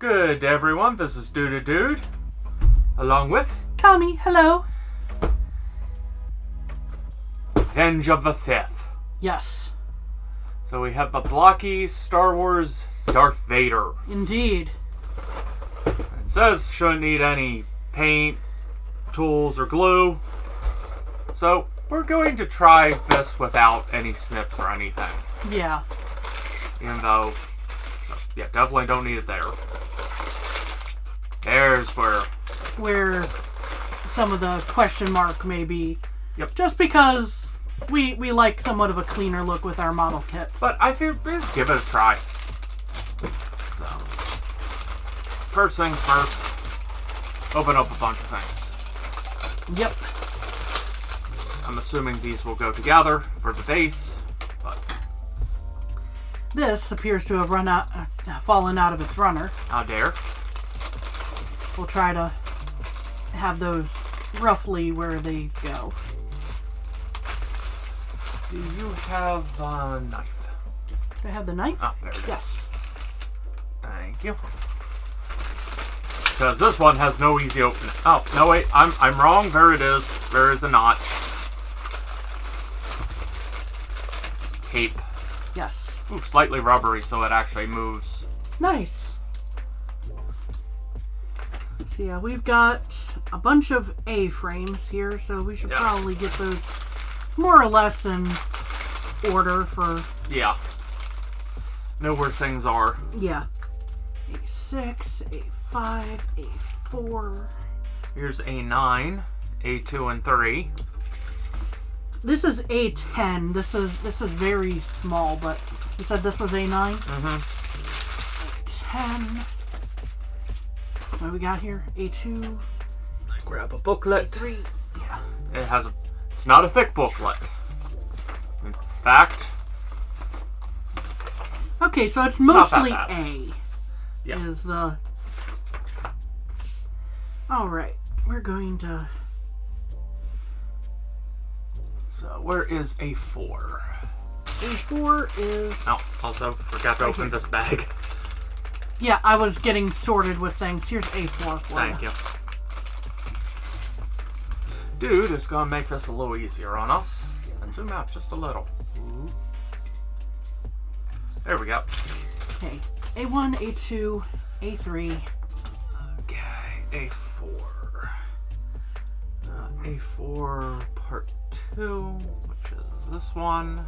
Good, everyone. This is Dude, along with Kami, hello. Revenge of the Fifth. Yes. So we have the Blokees, StarWars, Darth Vader. Indeed. It says shouldn't need any paint, tools, or glue. So we're going to try this without any snips or anything. Yeah. Even though, yeah, definitely don't need it there. There's where some of the question mark may be. Yep. Just because we like somewhat of a cleaner look with our model kits. But I figured give it a try. So, first things first, open up a bunch of things. Yep. I'm assuming these will go together for the base, but this appears to have fallen out of its runner. how dare. We'll try to have those roughly where they go. Do you have a knife? Do I have the knife? Oh, there it is. Yes. Thank you. Because this one has no easy opening. Oh, no wait, I'm wrong. There it is. There is a notch. Cape. Yes. Ooh, slightly rubbery, so it actually moves. Nice. So yeah, we've got a bunch of A-frames here, so we should probably get those more or less in order for... Yeah. Know where things are. Yeah. A6, A5, A4. Here's A9, A2, and 3. This is A10. This is very small, but you said this was A9? Mm-hmm. A10. What do we got here? A2. I grab a booklet. A3. Yeah. It has a... It's not a thick booklet. In fact... Okay, so it's mostly not that bad. A. Yeah. Is the... Alright. We're going to... So, where is A4? A4 is... Oh, also, forgot to open this bag. Yeah, I was getting sorted with things. Here's A4 for Thank you. Dude is going to make this a little easier on us. And zoom out just a little. Ooh. There we go. Okay. A1, A2, A3. Okay, A4. A4 part 2, which is this one,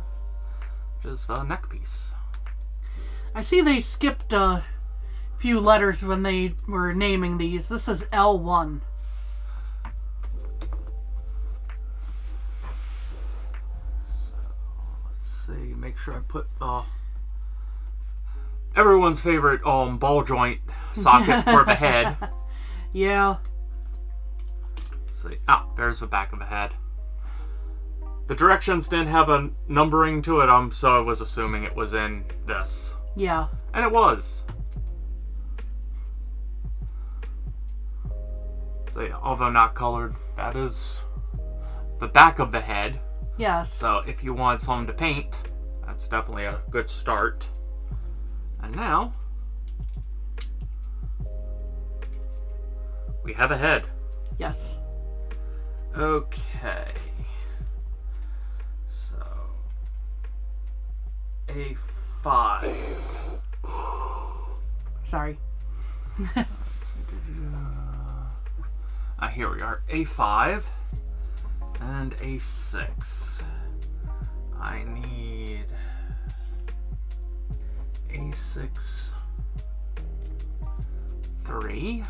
which is the neck piece. I see they skipped a few letters when they were naming these. This is L1. So, let's see, make sure I put everyone's favorite ball joint socket for the head. Yeah. Let's see. Ah, there's the back of the head. The directions didn't have a numbering to it, so I was assuming it was in this. Yeah. And it was. So yeah, although not colored, that is the back of the head. Yes. So if you want something to paint, that's definitely a good start. And now, we have a head. Yes. Okay. So, A5. Sorry. Here we are. A5 and A6. I need A6 3.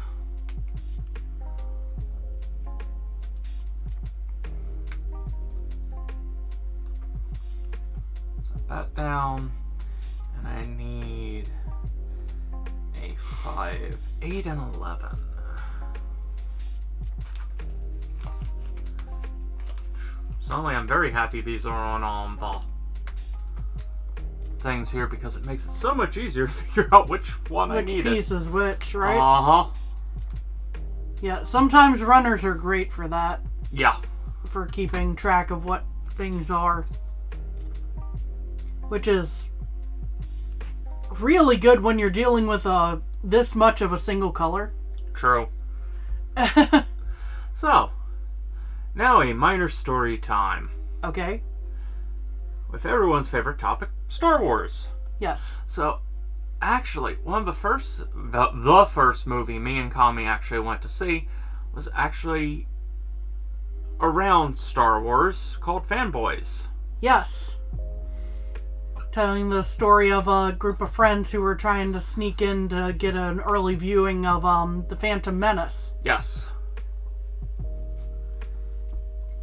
Set that down. And I need A5, 8, and 11. Suddenly, I'm very happy these are on the things here because it makes it so much easier to figure out which one I need. Which piece is which, right? Uh-huh. Yeah, sometimes runners are great for that. Yeah. For keeping track of what things are. Which is really good when you're dealing with a this much of a single color. True. So, now a minor story time. Okay. With everyone's favorite topic, Star Wars. Yes. So, actually, one of the first movie me and Kami actually went to see was actually around Star Wars, called Fanboys. Yes. Telling the story of a group of friends who were trying to sneak in to get an early viewing of The Phantom Menace. Yes.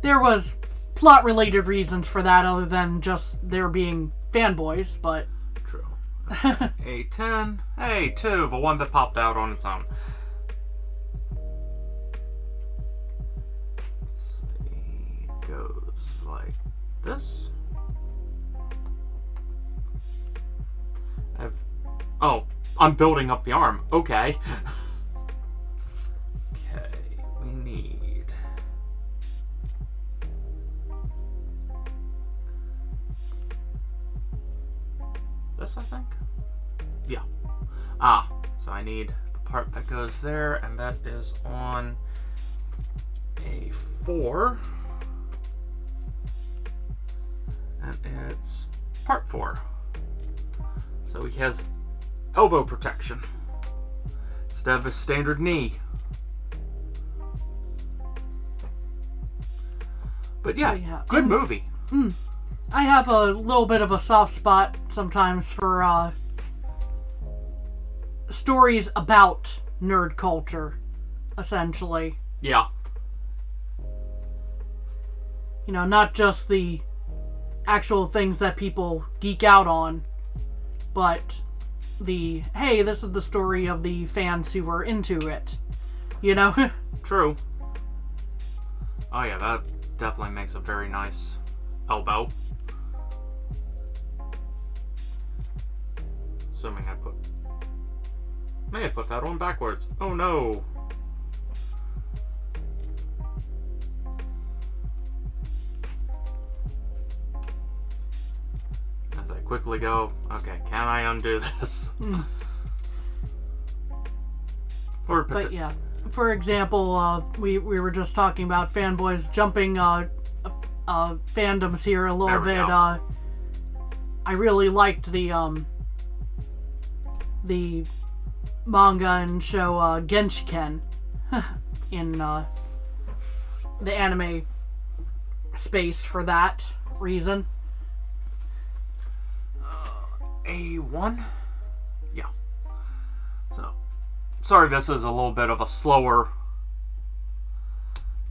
There was plot-related reasons for that other than just there being fanboys, but... True. Okay. A10. A2, the one that popped out on its own. Let's see. It goes like this. Oh, I'm building up the arm. Okay. Okay, we need... this, I think? Yeah. So I need the part that goes there, and that is on A4. And it's part 4. So he has elbow protection instead of a standard knee. But yeah, good movie. I have a little bit of a soft spot sometimes for stories about nerd culture, essentially. Yeah. You know, not just the actual things that people geek out on, but the, hey, this is the story of the fans who were into it. You know? True. Oh yeah, that definitely makes a very nice elbow. Assuming may have put that on backwards. Oh no. As I quickly go, okay, can I undo this? But yeah, for example, we were just talking about fanboys jumping fandoms here a little bit. I really liked the manga and show Genshiken in the anime space for that reason. A1? Yeah. So, sorry this is a little bit of a slower...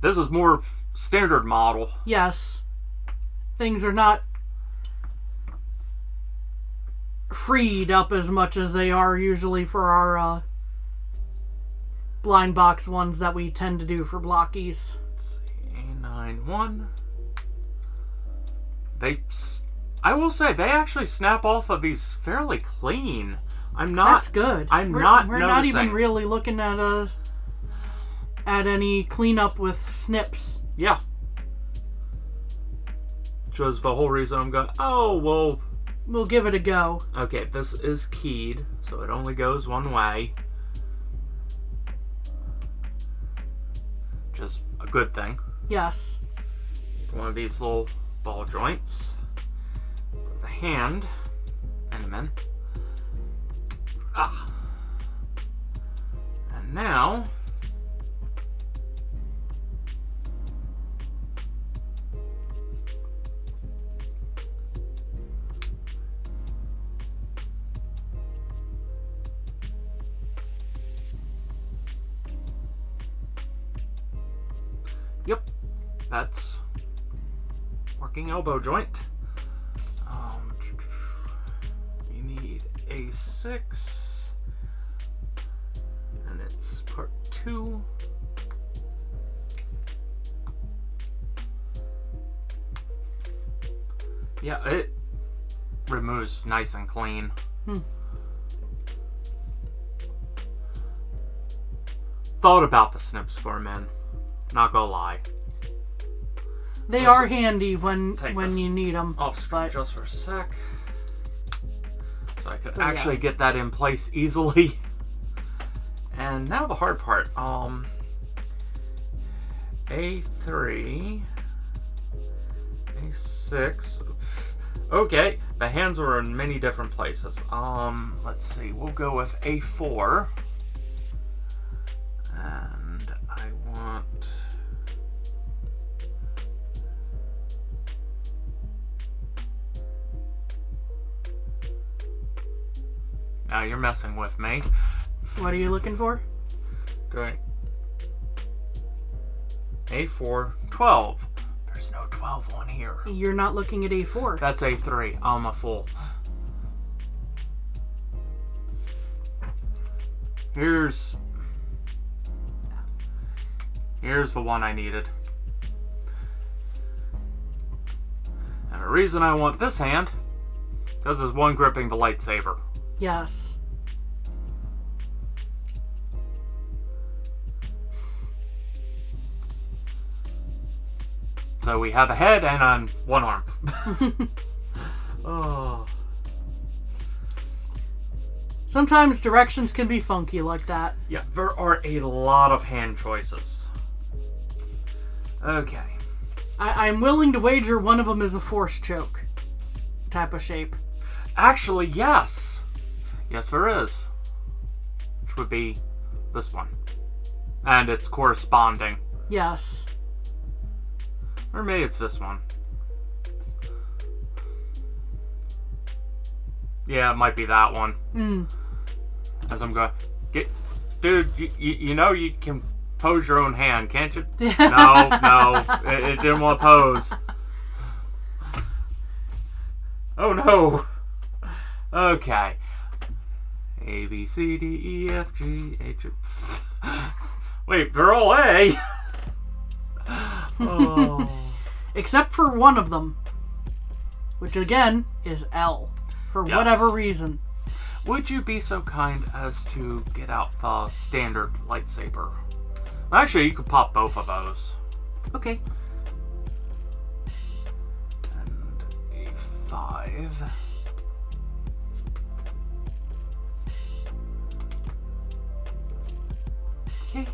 This is more standard model. Yes. Things are not freed up as much as they are usually for our blind box ones that we tend to do for Blokees. Let's see, A91. I will say, they actually snap off of these fairly clean. That's good. We're not even really looking at any cleanup with snips. Yeah. Which was the whole reason I'm going, oh, well... We'll give it a go. Okay, this is keyed, so it only goes one way. Which is a good thing. Yes. One of these little ball joints. With a hand. And a min. And now... Yep, that's working elbow joint. You need A6, and it's part 2. Yeah, it removes nice and clean. Thought about the snips for a minute. Not gonna lie. They are handy when you need them. Off screen just for a sec. So I could actually get that in place easily. And now the hard part. A3, A6. Okay, the hands are in many different places. Let's see. We'll go with A4. And I want... Now you're messing with me. What are you looking for? Going A4, 12. There's no 12 on here. You're not looking at A4. That's A3. I'm a fool. Here's the one I needed. And the reason I want this hand is because there's one gripping the lightsaber. Yes. So we have a head and on one arm. Oh. Sometimes directions can be funky like that. Yeah, there are a lot of hand choices. Okay. I'm willing to wager one of them is a force choke type of shape. Actually, yes. Yes, there is. Which would be this one. And it's corresponding. Yes. Or maybe it's this one. Yeah, it might be that one. As I'm going, dude, you know you can pose your own hand, can't you? No, it didn't want to pose. Oh no. Okay. A, B, C, D, E, F, G, H. Wait, they're all A. Oh. Except for one of them, which again is L, for whatever reason. Would you be so kind as to get out the standard lightsaber? Actually, you could pop both of those. Okay. And A5. Okay.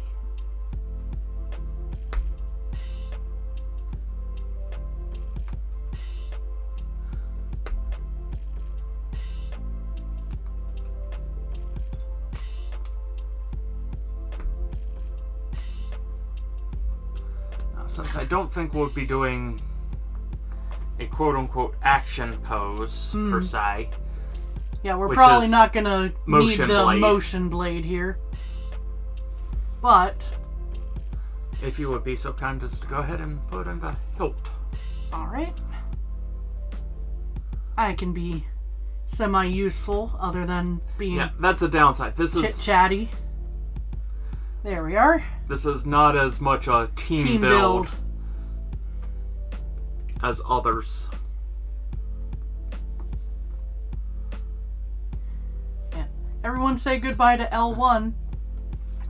Since I don't think we'll be doing a quote-unquote action pose, per se. Yeah, we're probably not going to need the blade. motion blade here. But... if you would be so kind as to go ahead and put in the hilt. Alright. I can be semi-useful, other than being... yeah, that's a downside. This is... chit-chatty. There we are. This is not as much a team build as others. Yeah. Everyone say goodbye to L1.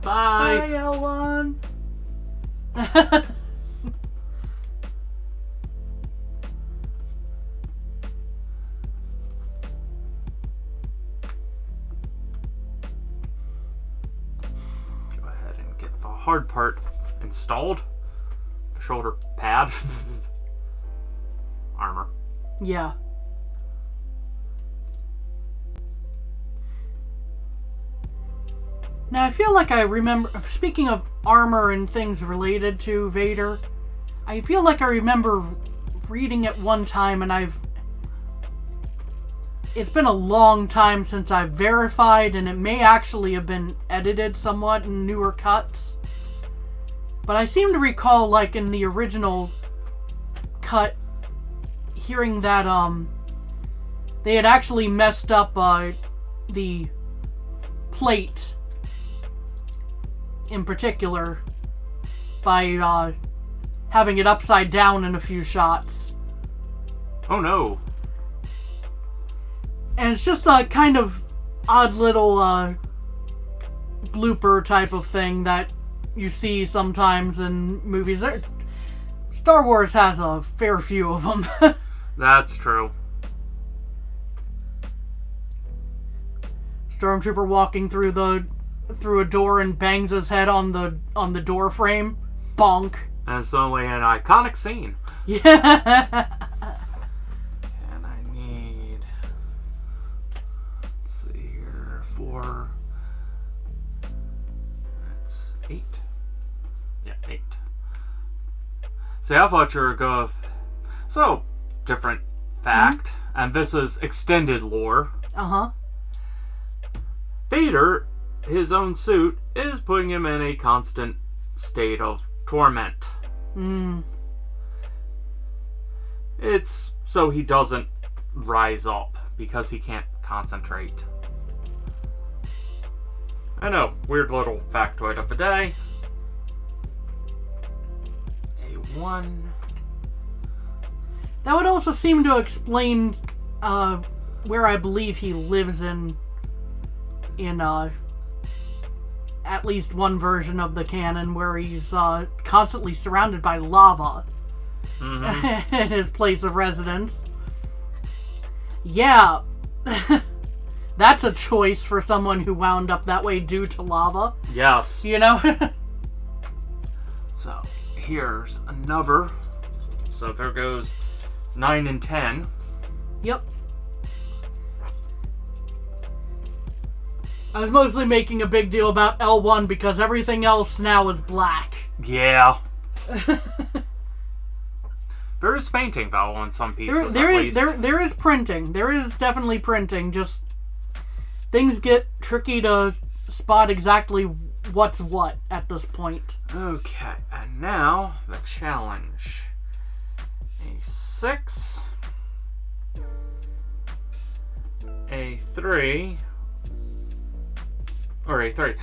Bye. Bye, L1. Hard part installed. Shoulder pad. Armor. Yeah. Now I feel like I remember, speaking of armor and things related to Vader, I feel like I remember reading it one time, and it's been a long time since I've verified, and it may actually have been edited somewhat in newer cuts. But I seem to recall, like, in the original cut, hearing that, they had actually messed up, the plate, in particular, by, having it upside down in a few shots. Oh no. And it's just a kind of odd little, blooper type of thing that you see sometimes in movies. Star Wars has a fair few of them. That's true. Stormtrooper walking through the through a door and bangs his head on the door frame. Bonk. And it's only an iconic scene. Yeah. And I need... Let's see here. 4... That's 8. Yeah, 8. See, I thought you were going... So, different fact. And this is extended lore. Uh-huh. Vader, his own suit, is putting him in a constant state of torment. It's so he doesn't rise up because he can't concentrate. I know, weird little factoid of the day. A1. That would also seem to explain where I believe he lives in at least one version of the canon, where he's constantly surrounded by lava in his place of residence. Yeah, that's a choice for someone who wound up that way due to lava. Yes. You know? So, here's another. So there goes 9 and 10. Yep. I was mostly making a big deal about L1 because everything else now is black. Yeah. There is painting, though, on some pieces, there at least. There is printing. There is definitely printing. Just things get tricky to spot exactly what's what at this point. Okay, and now the challenge. A 6. A 3. Or a 3.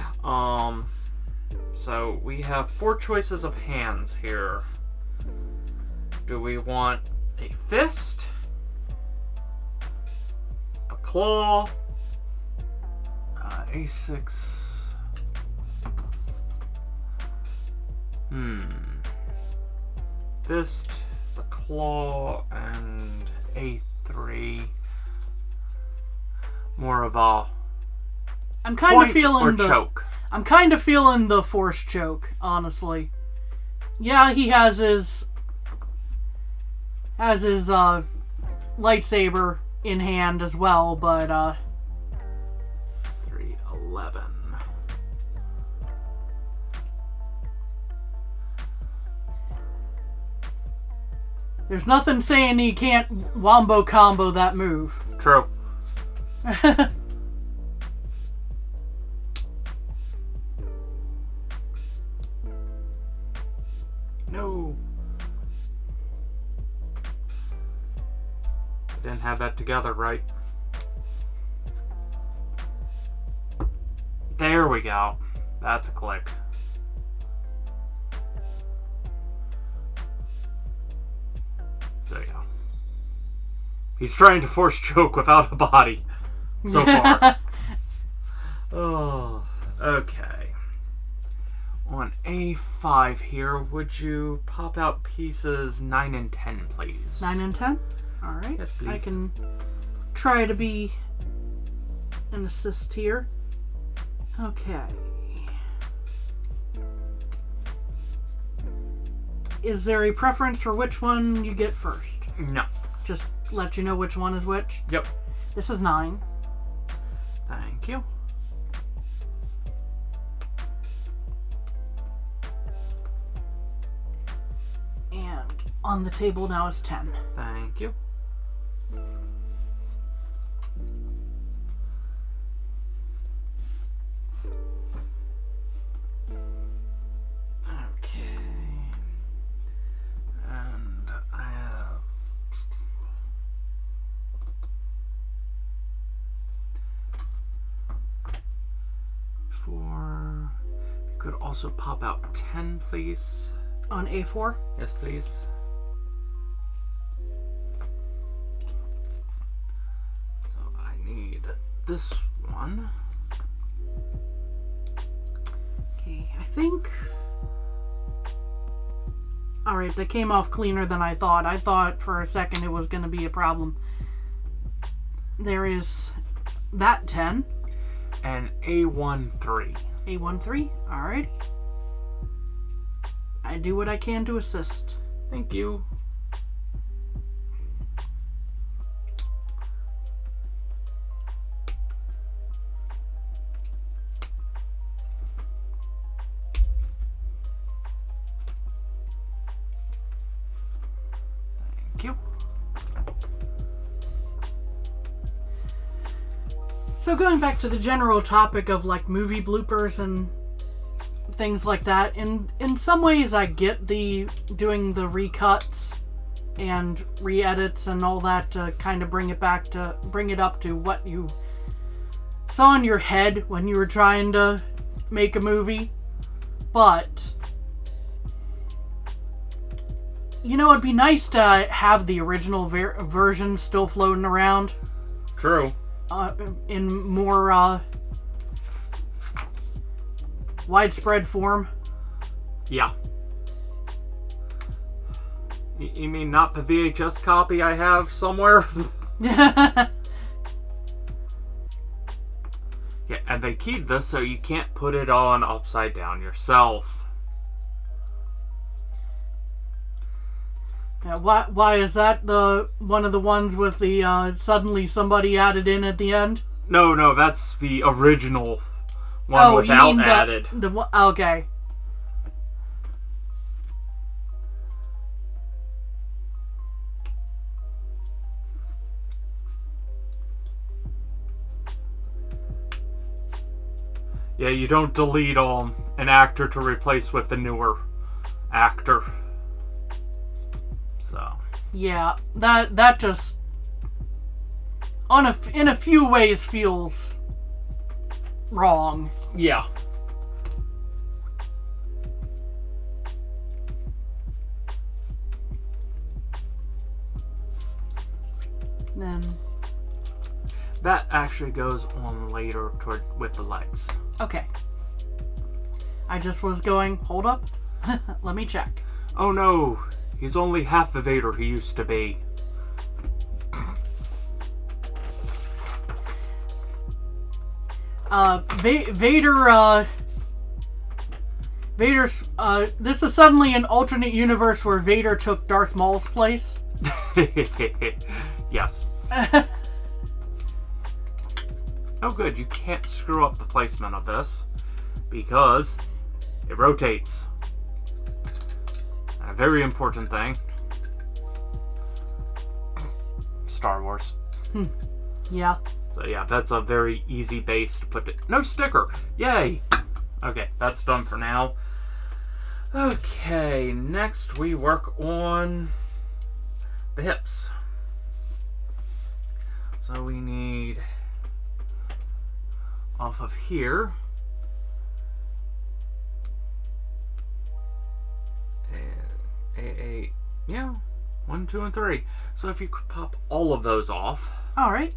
So we have 4 choices of hands here. Do we want a fist? A claw? A6. Fist, the claw, and A3. More of a I'm kind of point feeling or the choke. I'm kind of feeling the force choke, honestly. Yeah, he has his lightsaber in hand as well, but 311. there's nothing saying he can't wombo combo that move. True. No. Didn't have that together right. There we go. That's a click. There you go. He's trying to force choke without a body. So far. Oh, okay. On A5 here, would you pop out pieces 9 and 10, please? 9 and 10? Alright. Yes, please. I can try to be an assist here. Okay. Is there a preference for which one you get first? No. Just let you know which one is which? Yep. This is 9. Thank you. And on the table now is 10. Thank you. Okay. And I have 4. You could also pop out 10, please. On A4? Yes, please. So I need this one. Okay, I think... Alright, that came off cleaner than I thought. I thought for a second it was going to be a problem. There is that 10. And A1 3. A13. Alrighty. I do what I can to assist. Thank you. Thank you. So going back to the general topic of like movie bloopers and things like that, in some ways I get the doing the recuts and re-edits and all that to kind of bring it up to what you saw in your head when you were trying to make a movie. But you know, it'd be nice to have the original version still floating around. True. In more widespread form. Yeah. You mean not the VHS copy I have somewhere? Yeah, and they keyed this so you can't put it on upside down yourself. Yeah, why is that the one of the ones with the suddenly somebody added in at the end? No, that's the original one without you mean added. Okay. Yeah, you don't delete an actor to replace with the newer actor. So. Yeah, that just in a few ways feels wrong. Yeah. Then that actually goes on later with the legs. Okay. I just was going, hold up. Let me check. Oh no. He's only half the Vader he used to be. Vader's, this is suddenly an alternate universe where Vader took Darth Maul's place. Yes. Oh good, you can't screw up the placement of this because it rotates. A very important thing. Star Wars. Yeah. So yeah, that's a very easy base to put it. No sticker! Yay! Okay, that's done for now. Okay, next we work on the hips. So we need off of here. Yeah, 1, 2, and 3. So if you could pop all of those off. All right.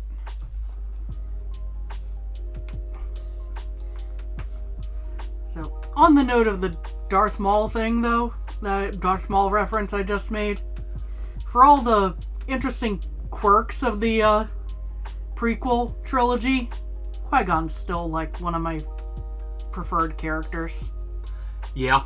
So on the note of the Darth Maul thing, though, the Darth Maul reference I just made, for all the interesting quirks of the prequel trilogy, Qui-Gon's still like one of my preferred characters. Yeah.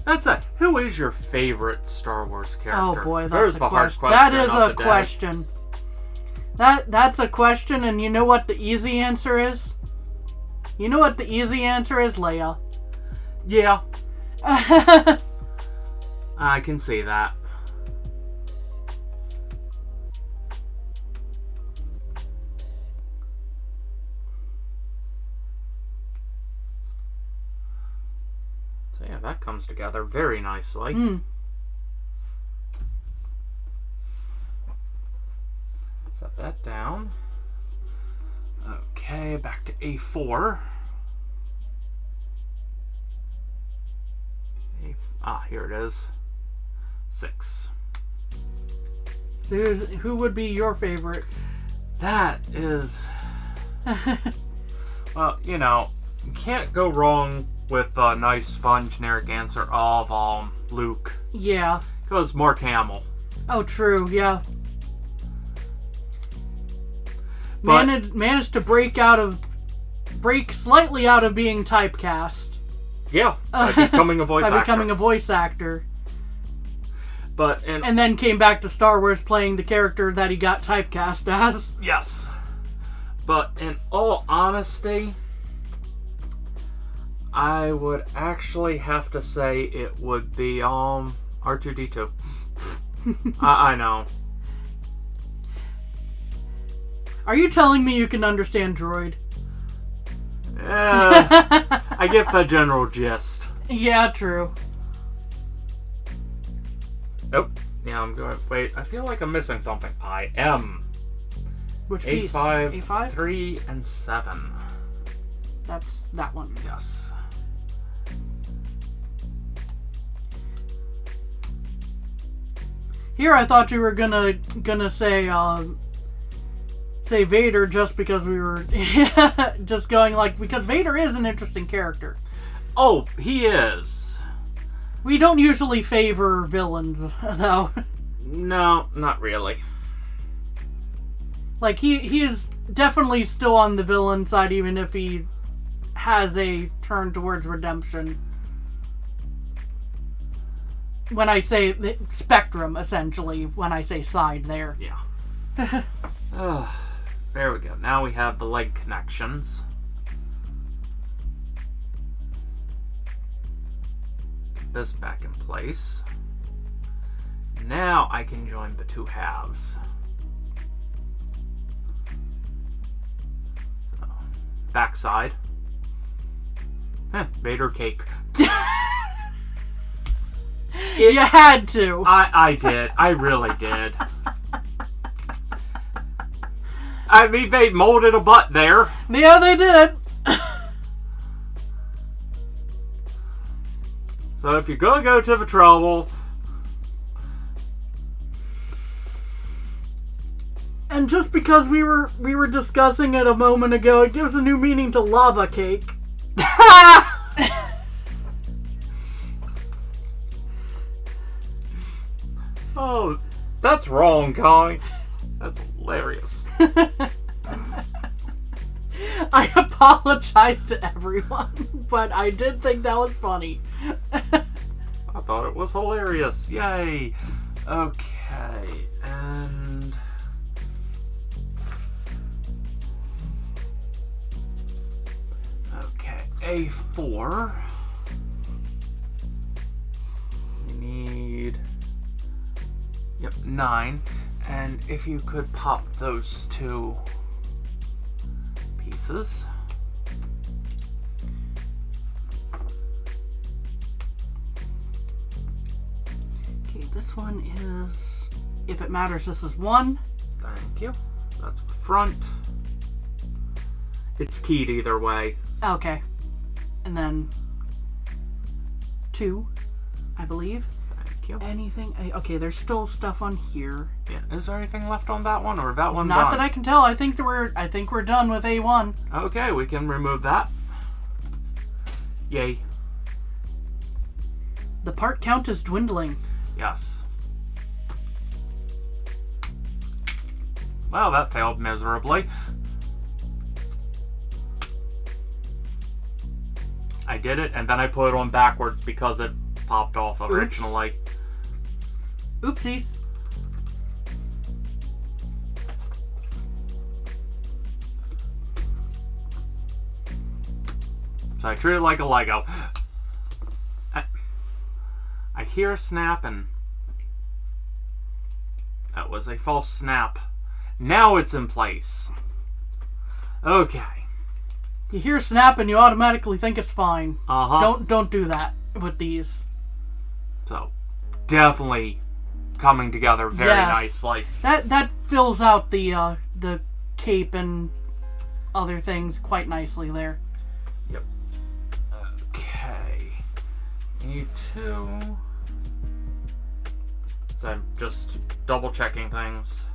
That's it. Who is your favorite Star Wars character? Oh boy, There's that's the a hard question. That is of a the day. question. That's a question, and you know what the easy answer is? You know what the easy answer is, Leia. Yeah. I can see that. So yeah, that comes together very nicely. Set that down. Okay, back to A4. Here it is. 6. So who would be your favorite? That is... Well, you know, you can't go wrong with a nice, fun, generic answer of Luke. Yeah. Because Mark Hamill. Oh, true, yeah. But, Managed to break slightly out of being typecast. Yeah, by becoming a voice actor. By becoming a voice actor. But and then came back to Star Wars playing the character that he got typecast as. Yes. But in all honesty, I would actually have to say it would be R2-D2. I know. Are you telling me you can understand droid? I get the general gist. Yeah, true. Nope. Yeah, I'm going. Wait, I feel like I'm missing something. I am. Which piece? A5, 3, and 7. That's that one. Yes. Here, I thought you were gonna say Vader just because we were just going because Vader is an interesting character. Oh, he is. We don't usually favor villains, though. No, not really. He is definitely still on the villain side, even if he has a turn towards redemption. When I say the spectrum, essentially, when I say side there. Yeah. There we go. Now we have the leg connections. Get this back in place. Now I can join the two halves. So, backside. Vader cake. You had to. I did. I really did. I mean, they molded a butt there. Yeah, they did. So if you're gonna go to the trouble... And just because we were discussing it a moment ago, it gives a new meaning to lava cake. Oh, that's wrong, Connie. That's hilarious. I apologize to everyone, but I did think that was funny. I thought it was hilarious. Yay. Okay, and... Okay, A4. We need... Yep, 9. And if you could pop those two pieces. Okay, this one is, if it matters, this is 1. Thank you. That's the front. It's keyed either way. Okay. And then 2, I believe. Thank you. Anything? Okay, there's still stuff on here. Yeah. Is there anything left on that one, or that one? Not done? that I can tell. I think we're done with A1. Okay, we can remove that. Yay. The part count is dwindling. Yes. Well, that failed miserably. I did it, and then I put it on backwards because it popped off originally. Oopsies. So I treat it like a Lego. I hear a snap, and that was a false snap. Now it's in place. Okay. You hear snap and you automatically think it's fine. Uh-huh. Don't do that with these. So, definitely coming together very nicely. That fills out the cape and other things quite nicely there. Yep. Okay. Need to... So I'm just double checking things.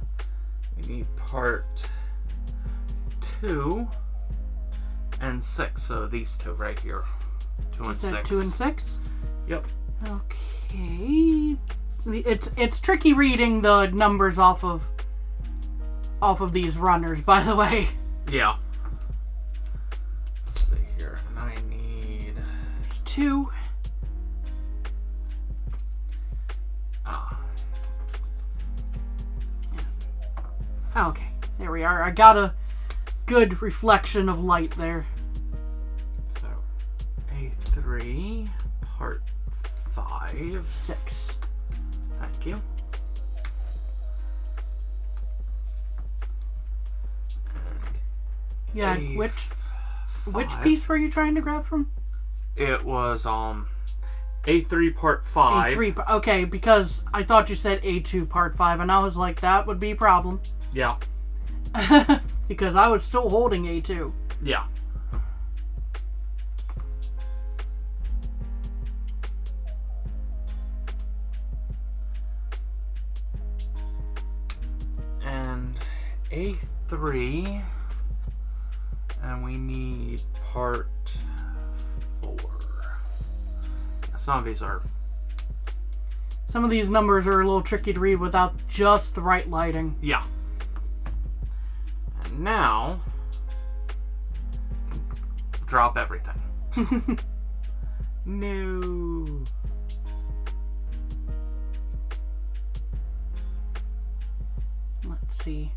We need part 2 and 6. So these two right here. 2 and 6. 2 and 6? Yep. Okay. It's tricky reading the numbers off of these runners, by the way. Yeah. Let's see here. I need... There's 2. Okay, there we are. I got a good reflection of light there. So, A3, part 5. 6. Thank you. Yeah, A5. which piece were you trying to grab from? It was A3 part 5. A3, okay, because I thought you said A2 part 5, and I was like, that would be a problem. Yeah. Because I was still holding A2. Yeah. And A3, and we need part 4. Some of these are... Some of these numbers are a little tricky to read without just the right lighting. Yeah. And now, drop everything. No. Let's see.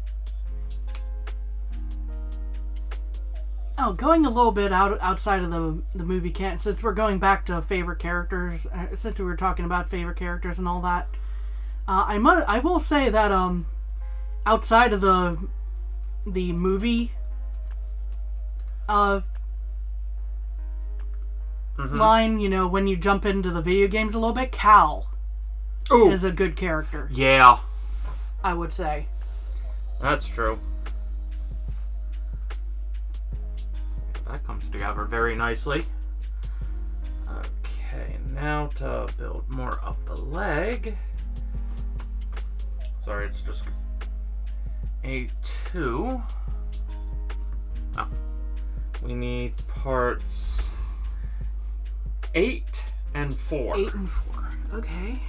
Oh, going a little bit outside of the movie canon, since we're going back to favorite characters, since we were talking about favorite characters and all that, I will say that outside of the movie line, you know, when you jump into the video games a little bit, Cal is a good character. Yeah. I would say. That's true. That comes together very nicely. Okay, now to build more up the leg. Sorry, it's just A2. Oh. We need parts 8 and 4. 8 and 4. Okay.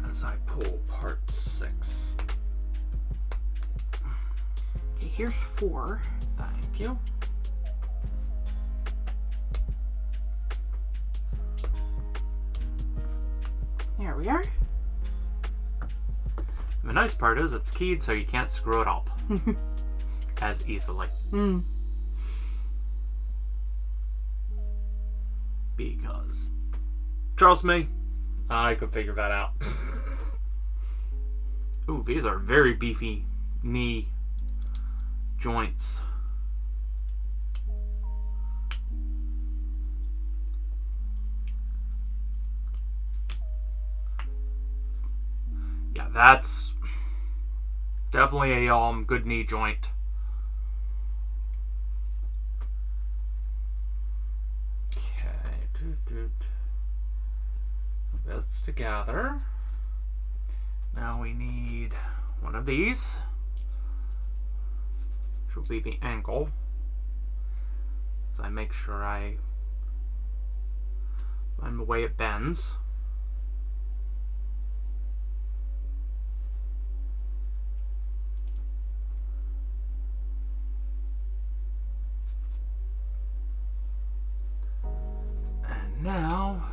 As I pull part 6. Okay, here's 4. Thank you. There we are. The nice part is it's keyed so you can't screw it up as easily. Because, trust me, I could figure that out. Ooh, these are very beefy knee joints. Yeah, that's definitely a good knee joint. Okay, that's together. Now we need one of these, which will be the ankle. So I make sure I find the way it bends. Now,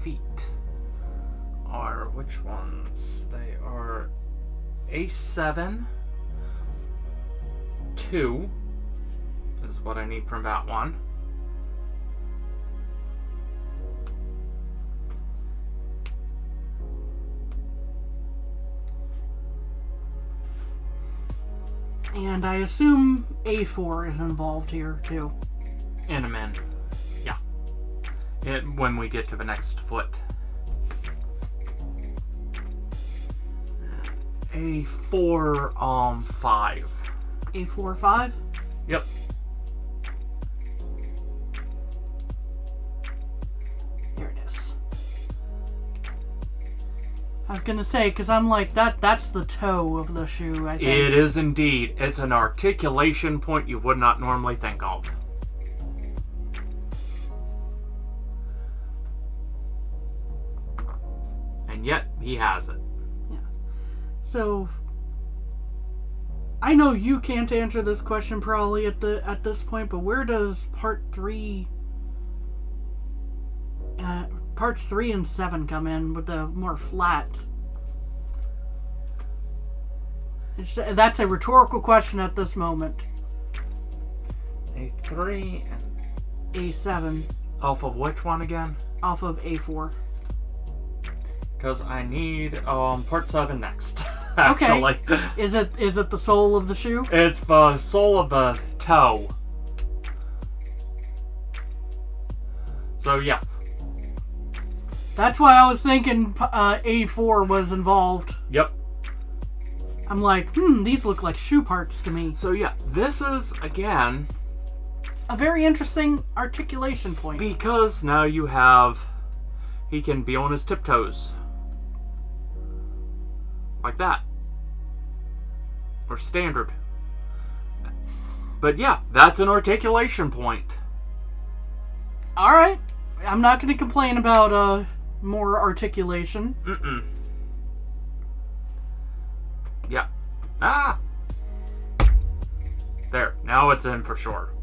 feet are which ones? They are A7, 2 is what I need from that one. And I assume A4 is involved here too. And a man. When we get to the next foot. A4, 5. A4, 5? Yep. Here it is. I was gonna say, because I'm like, that's the toe of the shoe, I think. It is indeed. It's an articulation point you would not normally think of. And yet, he has it. Yeah. So, I know you can't answer this question probably at this point, but where does parts 3 and 7 come in with the more flat? That's a rhetorical question at this moment. A3 and A7. Off of which one again? Off of A4. Because I need part 7 next. Actually. Okay. Is it the sole of the shoe? It's the sole of the toe. So yeah. That's why I was thinking A4 was involved. Yep. I'm like, these look like shoe parts to me. So yeah, this is, again, a very interesting articulation point. Because now you have, he can be on his tiptoes. Like that. Or standard. But yeah, that's an articulation point. Alright. I'm not going to complain about more articulation. Yeah. Ah! There. Now it's in for sure.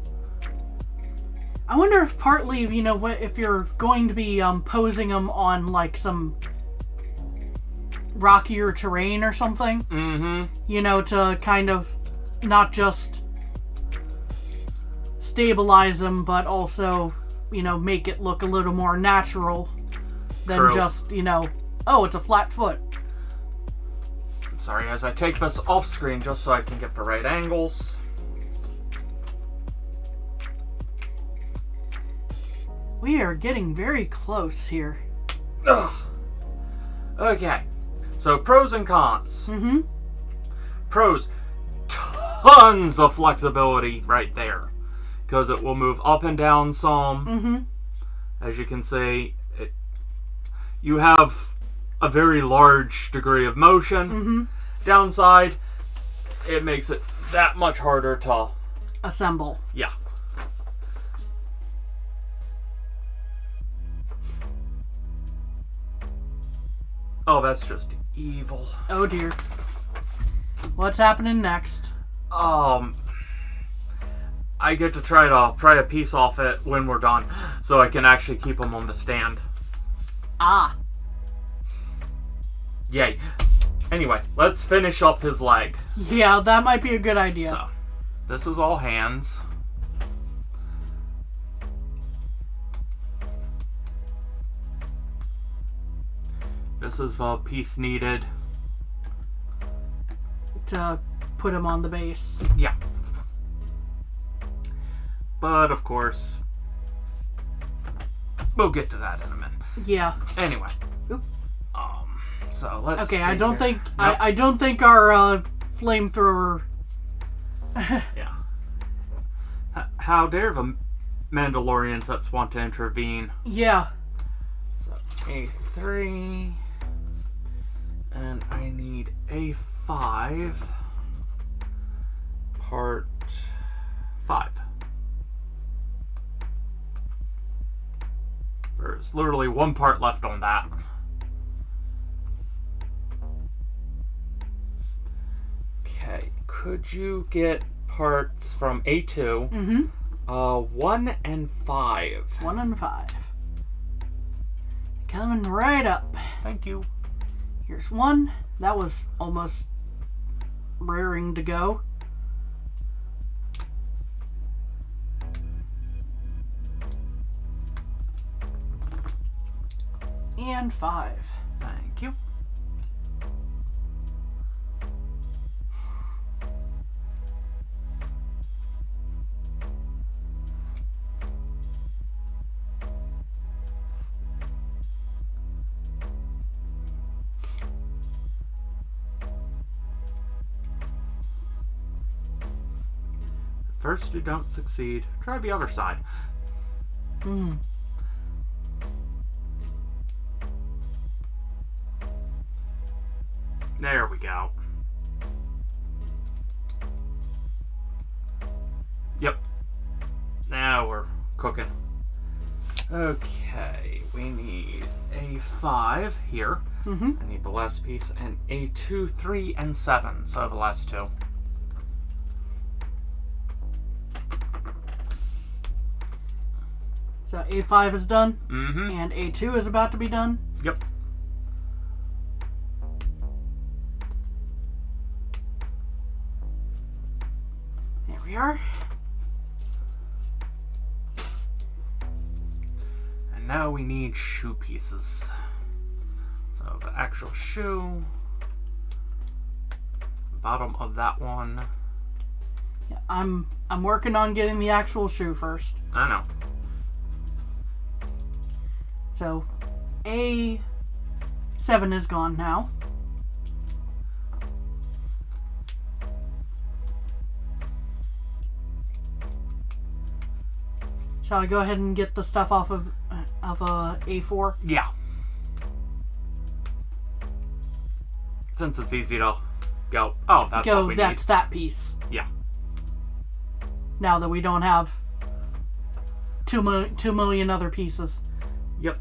I wonder if partly, if you're going to be posing them on like some rockier terrain or something. To kind of not just stabilize them, but also, make it look a little more natural than True. just, oh, it's a flat foot. Sorry, as I take this off screen just so I can get the right angles. We are getting very close here. Ugh. Okay, so pros and cons. Pros, tons of flexibility right there. Because it will move up and down some. As you can see, you have a very large degree of motion. Downside, it makes it that much harder to assemble. Yeah. Oh, that's just evil. Oh dear. What's happening next? I get to try to pry a piece off it when we're done, so I can actually keep them on the stand. Ah. Yay. Anyway, let's finish up his leg. Yeah, that might be a good idea. So, this is all hands. This is the piece needed to put him on the base. Yeah. But, of course, we'll get to that in a minute. Yeah. Anyway. Oop. So, let's Okay, see I don't here. think... Nope. I don't think our flamethrower... Yeah. How dare the Mandalorians that want to intervene. Yeah. So, A3... And I need A5... Part 5. There's literally one part left on that. Okay, could you get parts from A2? 1 and 5. 1 and 5. Coming right up. Thank you. Here's 1. That was almost raring to go. And 5. Thank you. First you don't succeed, try the other side. There we go. Yep. Now we're cooking. Okay, we need A5 here. Mm-hmm. I need the last piece, and A2, 3, and 7. So the last two. So A5 is done, Mm-hmm. and A2 is about to be done. Yep. There we are. And now we need shoe pieces. So the actual shoe, bottom of that one. Yeah, I'm working on getting the actual shoe first. I know. So A7 is gone now. Shall I go ahead and get the stuff off of A4? Yeah. Since it's easy to go, oh, that's what we That's need. that piece. Yeah. Now that we don't have 2 million other pieces. Yep.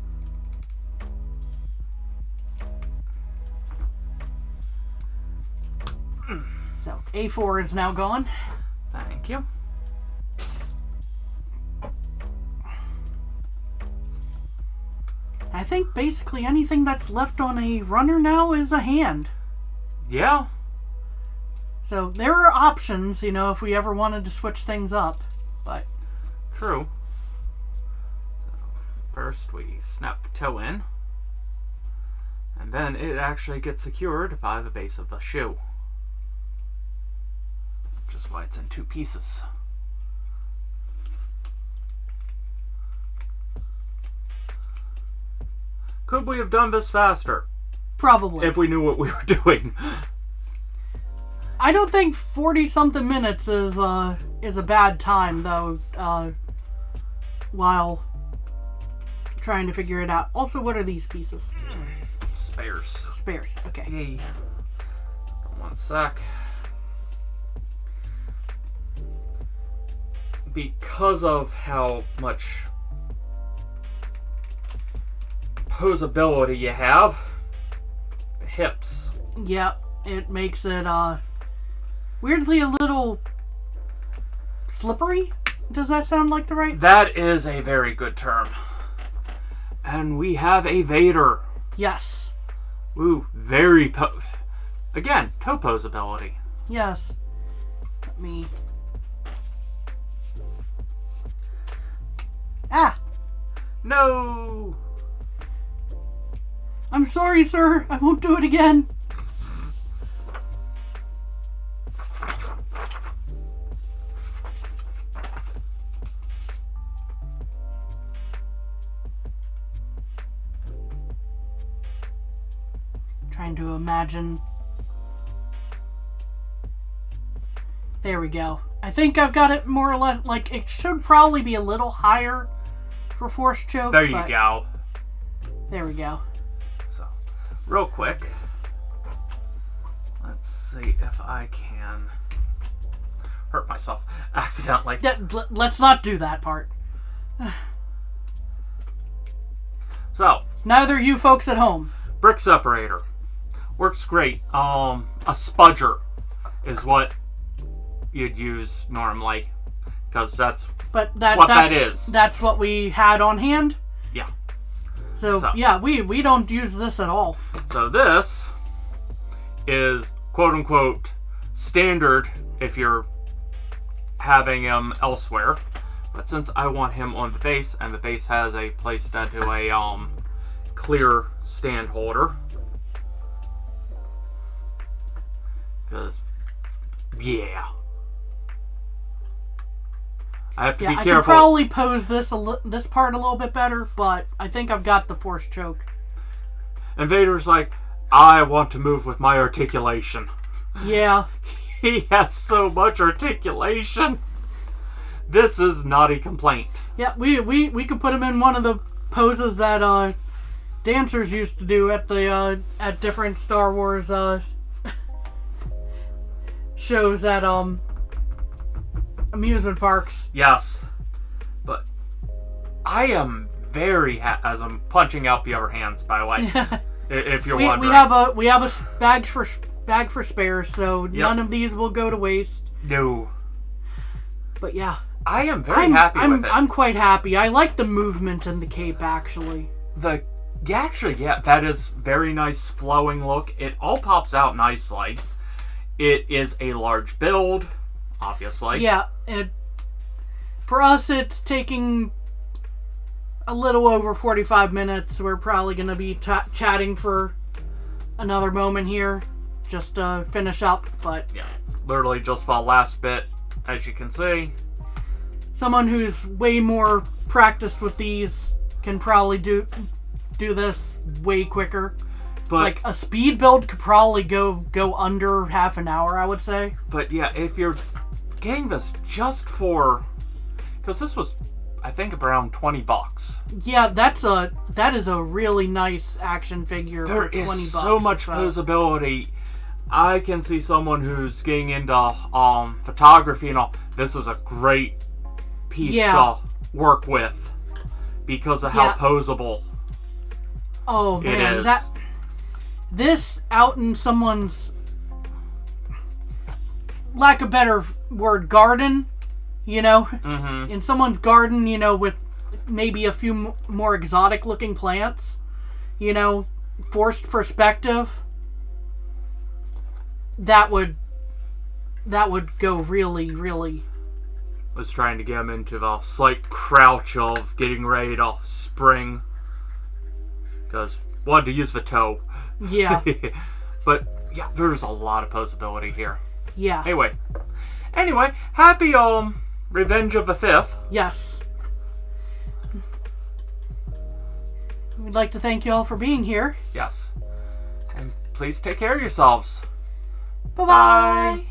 So A4 is now gone. Thank you. I think basically anything that's left on a runner now is a hand. Yeah. So there are options, if we ever wanted to switch things up. But True. So first we snap the toe in, and then it actually gets secured by the base of the shoe. Which is why it's in two pieces. Could we have done this faster? probably. If we knew what we were doing. I don't think 40-something minutes is a bad time, though, while trying to figure it out. Also, what are these pieces? Spares. Spares, okay. Yay. One sec. Because of how much posability you have, the hips. Yep, it makes it, weirdly a little slippery? Does that sound like the right? That is a very good term. And we have a Vader. Yes. Ooh, very again, toe posability. Yes. Let me... Ah! No! I'm sorry, sir. I won't do it again. Trying to imagine. There we go. I think I've got it more or less, like, it should probably be a little higher for force choke. There you go. There we go. So, real quick, let's see if I can hurt myself accidentally. Let's not do that part. So, Neither you folks at home. brick separator. Works great. A spudger is what you'd use normally, because that's But what that's, that is. That's what we had on hand. Yeah. So yeah, we don't use this at all. So this is quote unquote standard if you're having him elsewhere. But since I want him on the base, and the base has a place to do a clear stand holder. Because yeah. I have to be I careful. could probably pose this part a little bit better, but I think I've got the force choke. And Vader's like, I want to move with my articulation. Yeah. He has so much articulation. This is not a complaint. Yeah, we could put him in one of the poses that dancers used to do at the at different Star Wars shows at amusement parks. Yes. But I am very as I'm punching out the other hands, by the way. If you're we wondering. we have a bag for spares, so none of these will go to waste. No. But yeah. I am very happy with it. I'm quite happy. I like the movement in the cape, actually. That is very nice flowing look. It all pops out nicely. It is a large build, obviously. Yeah, for us, it's taking a little over 45 minutes. We're probably going to be chatting for another moment here, just to finish up, but... Yeah, literally just the last bit, as you can see. Someone who's way more practiced with these can probably do this way quicker. But like a speed build could probably go under half an hour, I would say. But yeah, if you're getting this just for, because this was, I think, around $20. Yeah, that is a really nice action figure for $20. There is so much posability. I can see someone who's getting into photography and all. This is a great piece to work with because of how posable. Oh man, this out in someone's, lack of better word, garden, in someone's garden, with maybe a few more exotic looking plants, forced perspective, that would go really, really. I was trying to get him into the slight crouch of getting ready to spring, because wanted to use the toe. Yeah. But yeah, there's a lot of posability here. Yeah. Anyway, happy Revenge of the 5th. Yes. We'd like to thank you all for being here. Yes. And please take care of yourselves. Bye-bye.